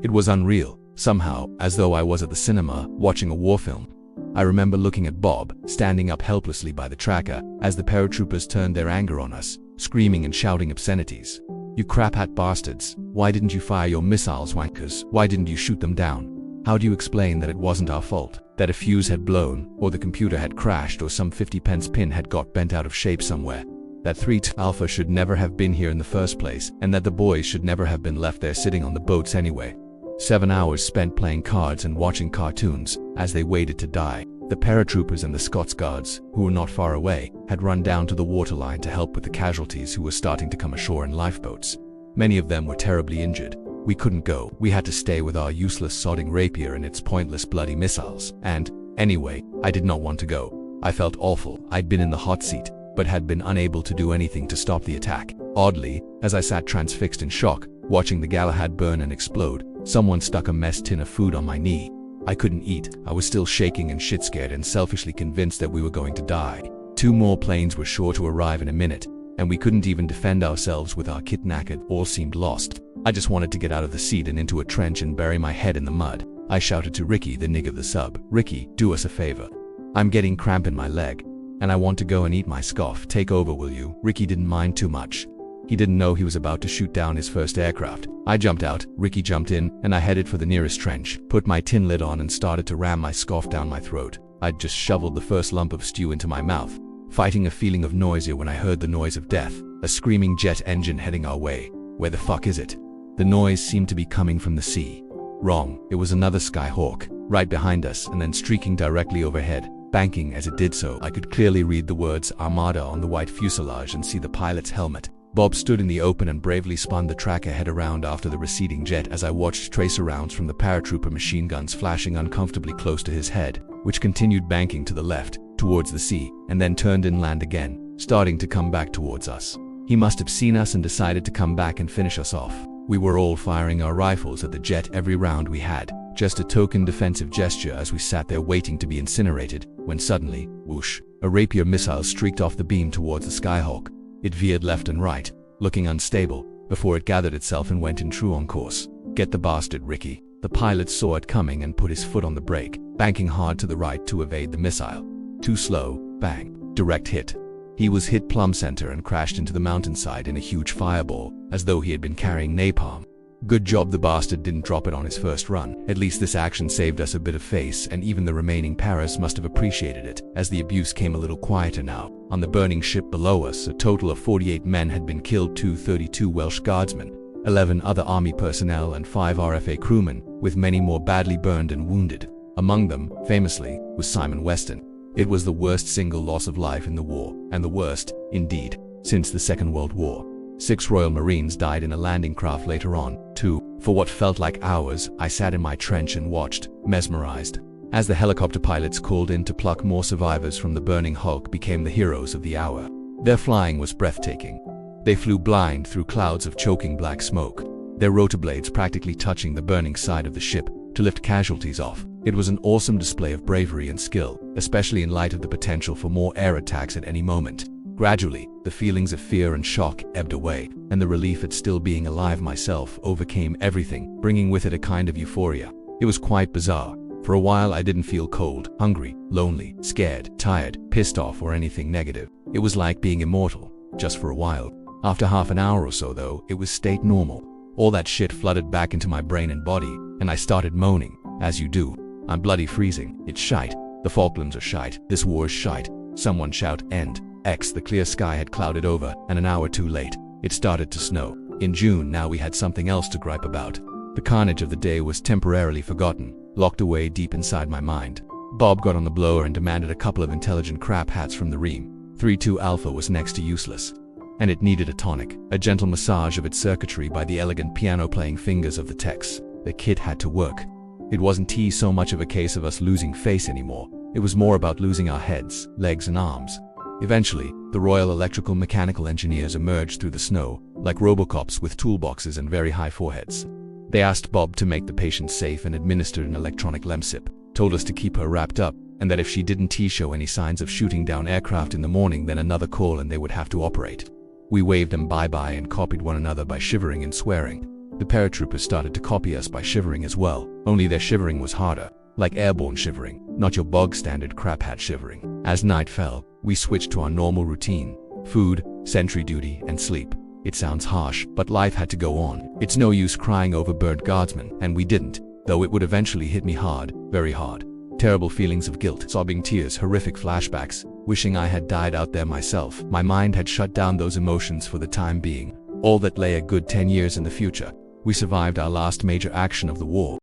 It was unreal, somehow, as though I was at the cinema, watching a war film. I remember looking at Bob, standing up helplessly by the tracker, as the paratroopers turned their anger on us, screaming and shouting obscenities. "You crap-hat bastards, why didn't you fire your missiles, wankers? Why didn't you shoot them down? How do you explain that it wasn't our fault? That a fuse had blown, or the computer had crashed, or some 50-pence pin had got bent out of shape somewhere? That 3T Alpha should never have been here in the first place, and that the boys should never have been left there sitting on the boats anyway." 7 hours spent playing cards and watching cartoons, as they waited to die. The paratroopers and the Scots Guards, who were not far away, had run down to the waterline to help with the casualties who were starting to come ashore in lifeboats. Many of them were terribly injured. We couldn't go. We had to stay with our useless sodding rapier and its pointless bloody missiles. And, anyway, I did not want to go. I felt awful. I'd been in the hot seat, but had been unable to do anything to stop the attack. Oddly, as I sat transfixed in shock, watching the Galahad burn and explode, someone stuck a mess tin of food on my knee. I couldn't eat. I was still shaking and shit-scared and selfishly convinced that we were going to die. 2 more planes were sure to arrive in a minute, and we couldn't even defend ourselves with our kit knackered. All seemed lost. I just wanted to get out of the seat and into a trench and bury my head in the mud. I shouted to Ricky, the nig of the sub. "Ricky, do us a favor. I'm getting cramp in my leg, and I want to go and eat my scoff. Take over, will you?" Ricky didn't mind too much. He didn't know he was about to shoot down his first aircraft. I jumped out, Ricky jumped in, and I headed for the nearest trench, put my tin lid on and started to ram my scoff down my throat. I'd just shoveled the first lump of stew into my mouth, fighting a feeling of nausea when I heard the noise of death, a screaming jet engine heading our way. Where the fuck is it? The noise seemed to be coming from the sea. Wrong, it was another Skyhawk, right behind us and then streaking directly overhead. Banking as it did so, I could clearly read the words Armada on the white fuselage and see the pilot's helmet. Bob stood in the open and bravely spun the tracker head around after the receding jet as I watched tracer rounds from the paratrooper machine guns flashing uncomfortably close to his head, which continued banking to the left, towards the sea, and then turned inland again, starting to come back towards us. He must have seen us and decided to come back and finish us off. We were all firing our rifles at the jet every round we had, just a token defensive gesture as we sat there waiting to be incinerated, when suddenly, whoosh, a rapier missile streaked off the beam towards the Skyhawk. It veered left and right, looking unstable, before it gathered itself and went in true on course. "Get the bastard, Ricky." The pilot saw it coming and put his foot on the brake, banking hard to the right to evade the missile. Too slow, bang, direct hit. He was hit plumb center and crashed into the mountainside in a huge fireball, as though he had been carrying napalm. Good job the bastard didn't drop it on his first run. At least this action saved us a bit of face, and even the remaining paras must have appreciated it, as the abuse came a little quieter now. On the burning ship below us, a total of 48 men had been killed, 32 Welsh Guardsmen, 11 other army personnel and 5 RFA crewmen, with many more badly burned and wounded. Among them, famously, was Simon Weston. It was the worst single loss of life in the war, and the worst, indeed, since the Second World War. 6 Royal Marines died in a landing craft later on, too. For what felt like hours, I sat in my trench and watched, mesmerized, as the helicopter pilots called in to pluck more survivors from the burning hulk became the heroes of the hour. Their flying was breathtaking. They flew blind through clouds of choking black smoke, their rotor blades practically touching the burning side of the ship to lift casualties off. It was an awesome display of bravery and skill, especially in light of the potential for more air attacks at any moment. Gradually, the feelings of fear and shock ebbed away, and the relief at still being alive myself overcame everything, bringing with it a kind of euphoria. It was quite bizarre. For a while I didn't feel cold, hungry, lonely, scared, tired, pissed off, or anything negative. It was like being immortal, just for a while. After half an hour or so though, it was state normal. All that shit flooded back into my brain and body, and I started moaning, as you do. "I'm bloody freezing. It's shite. The Falklands are shite. This war is shite." Someone shout, "End." The clear sky had clouded over, and an hour too late, it started to snow. In June now we had something else to gripe about. The carnage of the day was temporarily forgotten, locked away deep inside my mind. Bob got on the blower and demanded a couple of intelligent crap hats from the ream. 3-2 Alpha was next to useless, and it needed a tonic, a gentle massage of its circuitry by the elegant piano-playing fingers of the techs. The kit had to work. It wasn't so much of a case of us losing face anymore. It was more about losing our heads, legs, and arms. Eventually, the Royal Electrical Mechanical Engineers emerged through the snow, like Robocops with toolboxes and very high foreheads. They asked Bob to make the patient safe and administered an electronic lemsip, told us to keep her wrapped up, and that if she didn't show any signs of shooting down aircraft in the morning, then another call and they would have to operate. We waved them bye-bye and copied one another by shivering and swearing. The paratroopers started to copy us by shivering as well, only their shivering was harder, like airborne shivering, not your bog-standard crap hat shivering. As night fell, we switched to our normal routine: food, sentry duty, and sleep. It sounds harsh, but life had to go on. It's no use crying over burnt guardsmen, and we didn't, though it would eventually hit me hard, very hard. Terrible feelings of guilt, sobbing tears, horrific flashbacks, wishing I had died out there myself. My mind had shut down those emotions for the time being. All that lay a good 10 years in the future. We survived our last major action of the war.